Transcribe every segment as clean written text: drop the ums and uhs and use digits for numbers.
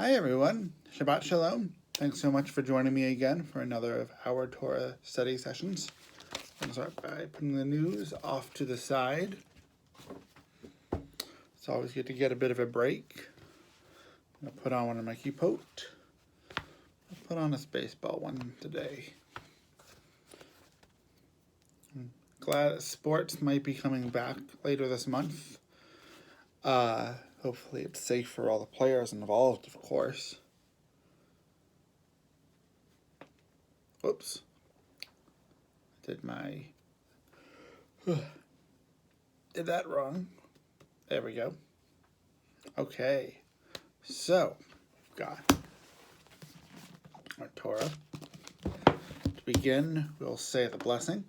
Hi everyone, Shabbat Shalom. Thanks so much for joining me again for another of our Torah study sessions. I'm going to start by putting the news off to the side. It's always good to get a bit of a break. I'm going to put on one of my kippot. I'll put on a Spaceball one today. I'm glad that sports might be coming back later this month. Hopefully it's safe for all the players involved, of course. Whoops. Did that wrong. There we go. Okay. So, we've got our Torah. To begin, we'll say the blessing.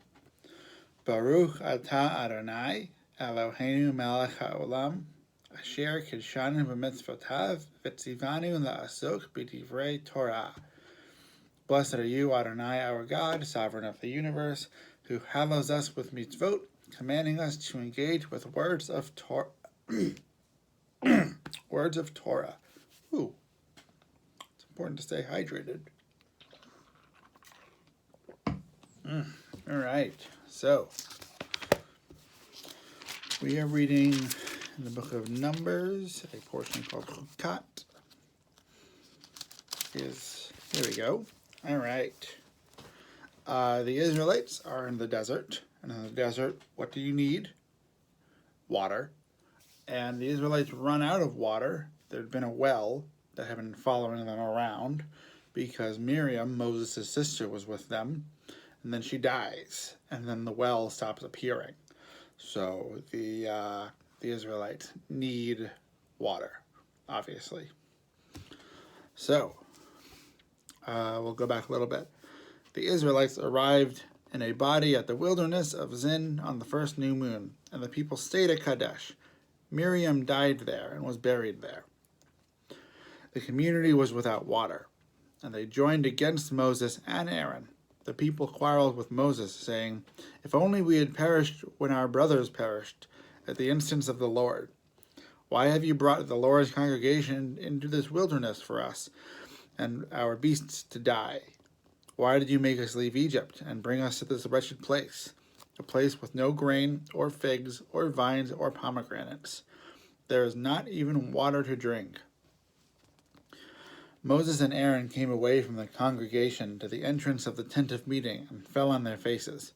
Baruch atah Adonai, Eloheinu melech haolam, asher kidshanu b'mitzvotav, v'tzivanu la'asok b'divrei Torah. Blessed are you, Adonai, our God, sovereign of the universe, who hallows us with mitzvot, commanding us to engage with words of Torah. Words of Torah. Ooh, it's important to stay hydrated. All right, so we are reading in the book of Numbers, a portion called Chukat. Here we go. All right. The Israelites are in the desert. And in the desert, what do you need? Water. And the Israelites run out of water. There had been a well that had been following them around because Miriam, Moses' sister, was with them. And then she dies. And then the well stops appearing. So the Israelites need water, obviously. So we'll go back a little bit. The Israelites arrived in a body at the wilderness of Zin on the first new moon, and the people stayed at Kadesh. Miriam died there and was buried there. The community was without water, and they joined against Moses and Aaron. The people quarreled with Moses, saying, "If only we had perished when our brothers perished, at the instance of the Lord. Why have you brought the Lord's congregation into this wilderness for us and our beasts to die? Why did you make us leave Egypt and bring us to this wretched place, a place with no grain or figs or vines or pomegranates? There is not even water to drink." Moses and Aaron came away from the congregation to the entrance of the tent of meeting and fell on their faces.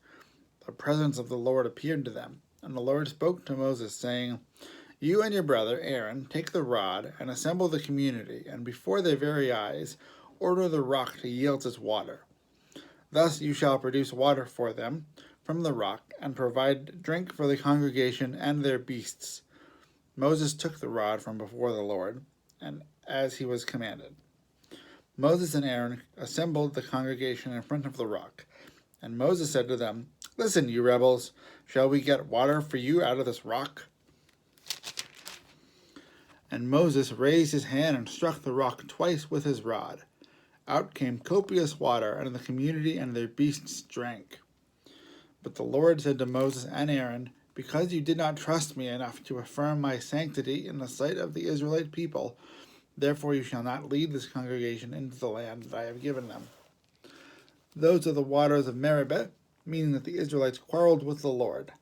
The presence of the Lord appeared to them, and the Lord spoke to Moses, saying, "You and your brother Aaron take the rod and assemble the community, and before their very eyes order the rock to yield its water. Thus you shall produce water for them from the rock, and provide drink for the congregation and their beasts." Moses took the rod from before the Lord, and as he was commanded. Moses and Aaron assembled the congregation in front of the rock, and Moses said to them, "Listen, you rebels, shall we get water for you out of this rock?" And Moses raised his hand and struck the rock twice with his rod. Out came copious water, and the community and their beasts drank. But the Lord said to Moses and Aaron, "Because you did not trust me enough to affirm my sanctity in the sight of the Israelite people, therefore you shall not lead this congregation into the land that I have given them." Those are the waters of Meribah, meaning that the Israelites quarreled with the Lord,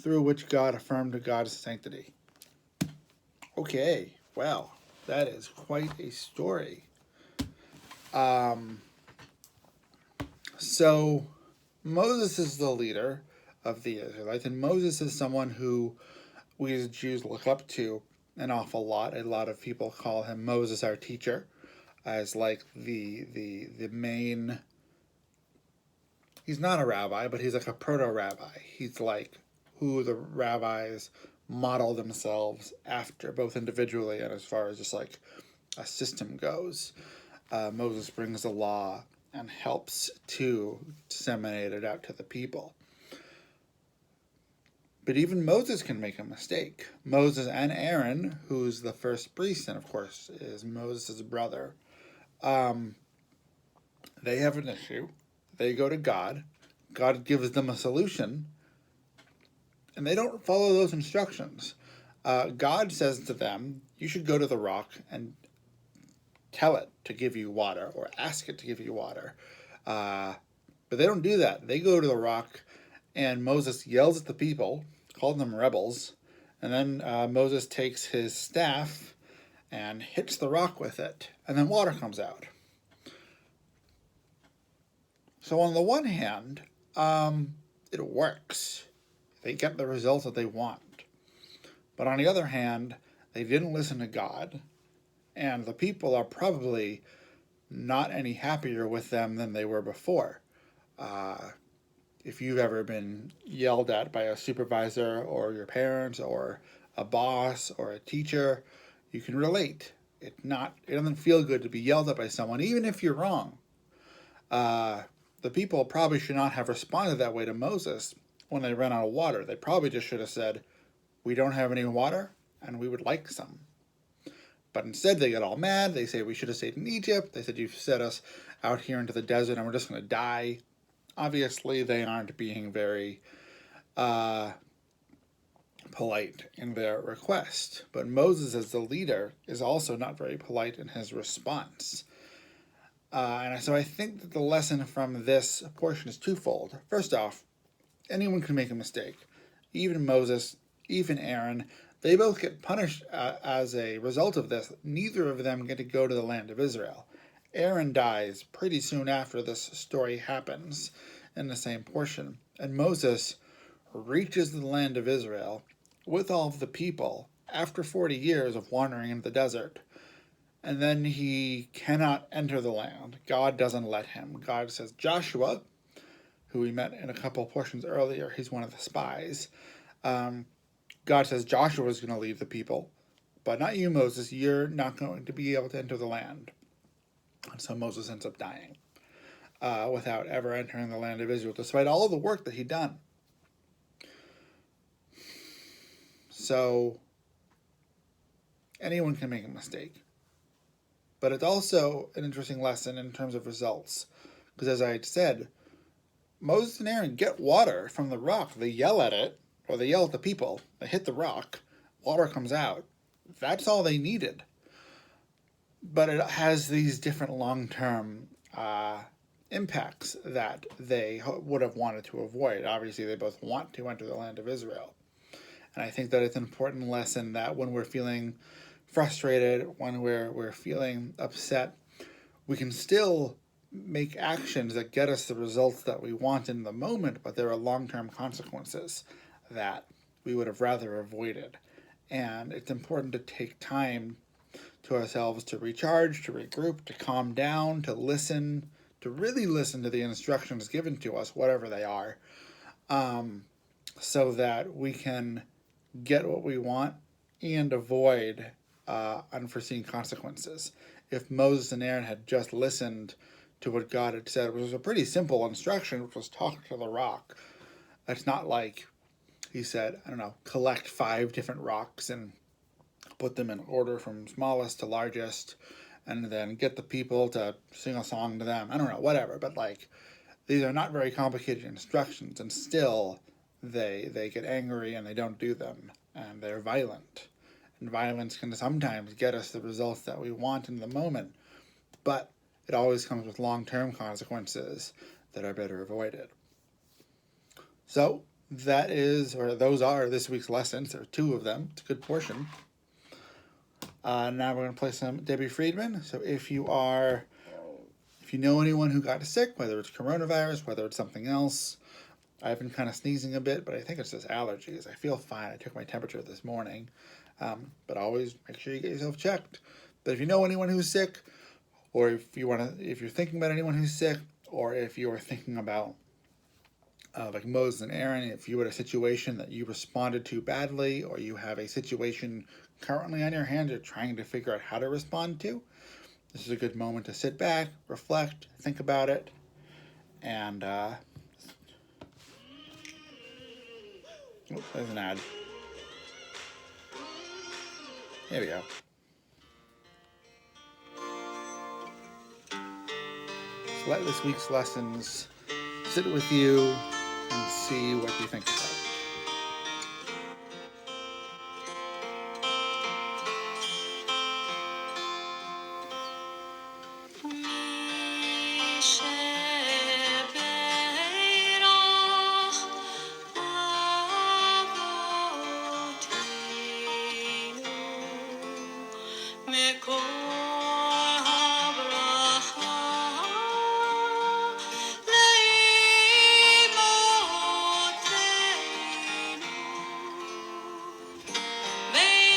through which God affirmed God's sanctity. Okay, well, that is quite a story. So Moses is the leader of the Israelites, and Moses is someone who we as Jews look up to an awful lot. A lot of people call him Moses, our teacher, as like the main. He's not a rabbi, but he's like a proto-rabbi. He's like who the rabbis model themselves after, both individually and as far as just like a system goes. Moses brings the law and helps to disseminate it out to the people. But even Moses can make a mistake. Moses and Aaron, who's the first priest, and of course is Moses' brother, they have an issue. They go to God. God gives them a solution, and they don't follow those instructions. God says to them, "You should go to the rock and tell it to give you water or ask it to give you water. But they don't do that. They go to the rock, and Moses yells at the people, calls them rebels, and then Moses takes his staff and hits the rock with it, and then water comes out. So on the one hand, it works. They get the results that they want. But on the other hand, they didn't listen to God, and the people are probably not any happier with them than they were before. If you've ever been yelled at by a supervisor or your parents or a boss or a teacher, you can relate. It doesn't feel good to be yelled at by someone, even if you're wrong. The people probably should not have responded that way to Moses when they ran out of water. They probably just should have said, "We don't have any water, and we would like some." But instead, they got all mad. They say, "We should have stayed in Egypt." They said, "You've set us out here into the desert, and we're just going to die." Obviously, they aren't being very polite in their request. But Moses, as the leader, is also not very polite in his response. And so I think that the lesson from this portion is twofold. First off, anyone can make a mistake. Even Moses, even Aaron, they both get punished as a result of this. Neither of them get to go to the land of Israel. Aaron dies pretty soon after this story happens in the same portion. And Moses reaches the land of Israel with all of the people after 40 years of wandering in the desert. And then he cannot enter the land. God doesn't let him. God says, Joshua, who we met in a couple portions earlier, he's one of the spies. God says Joshua is going to lead the people, but not you, Moses. You're not going to be able to enter the land. And so Moses ends up dying without ever entering the land of Israel, despite all of the work that he'd done. So anyone can make a mistake. But it's also an interesting lesson in terms of results. Because as I had said, Moses and Aaron get water from the rock. They yell at it, or they yell at the people. They hit the rock. Water comes out. That's all they needed. But it has these different long-term impacts that they would have wanted to avoid. Obviously, they both want to enter the land of Israel. And I think that it's an important lesson that when we're feeling frustrated, when we're feeling upset, we can still make actions that get us the results that we want in the moment, but there are long-term consequences that we would have rather avoided. And it's important to take time to ourselves to recharge, to regroup, to calm down, to listen, to really listen to the instructions given to us, whatever they are, so that we can get what we want and avoid unforeseen consequences. If Moses and Aaron had just listened to what God had said, which was a pretty simple instruction, which was talk to the rock. It's not like he said, collect 5 different rocks and put them in order from smallest to largest, and then get the people to sing a song to them. Whatever. But these are not very complicated instructions, and still they get angry and they don't do them, and they're violent. And violence can sometimes get us the results that we want in the moment, but it always comes with long-term consequences that are better avoided. So those are this week's lessons. There are 2 of them. It's a good portion. Now we're going to play some Debbie Friedman. So if you know anyone who got sick, whether it's coronavirus, whether it's something else, I've been kind of sneezing a bit, but I think it's just allergies. I feel fine. I took my temperature this morning. But always make sure you get yourself checked. But if you know anyone who's sick, or if you're thinking about anyone who's sick, or if you're thinking about like Moses and Aaron, if you had a situation that you responded to badly, or you have a situation currently on your hands you're trying to figure out how to respond to, this is a good moment to sit back, reflect, think about it, and there's an ad. Here we go. So let this week's lessons sit with you and see what you think about it. May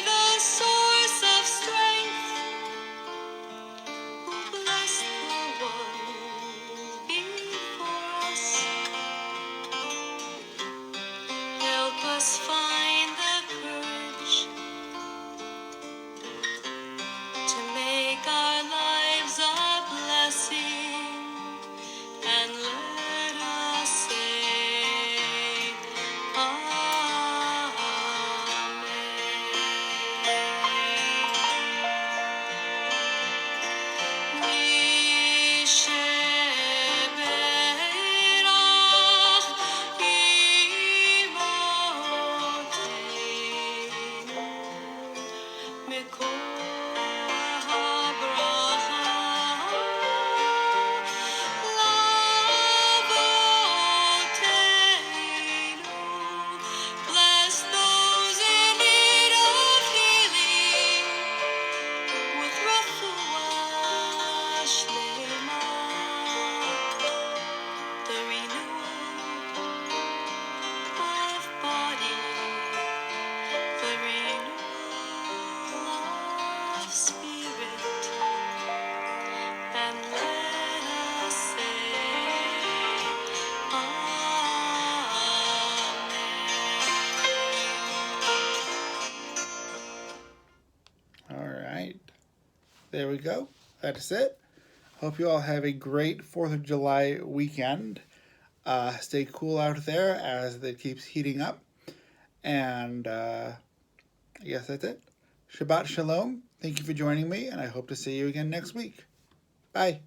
the source of strength bless the one before us. Help us find the courage to make our lives a blessing, and let us say Amen. Bless those in need of healing with refuah shlema, the renewal of body, the renewal of spirit, and let us say Amen. All right. There we go. That's it. Hope you all have a great 4th of July weekend. Stay cool out there as it keeps heating up. And I guess that's it. Shabbat Shalom. Thank you for joining me, and I hope to see you again next week. Bye.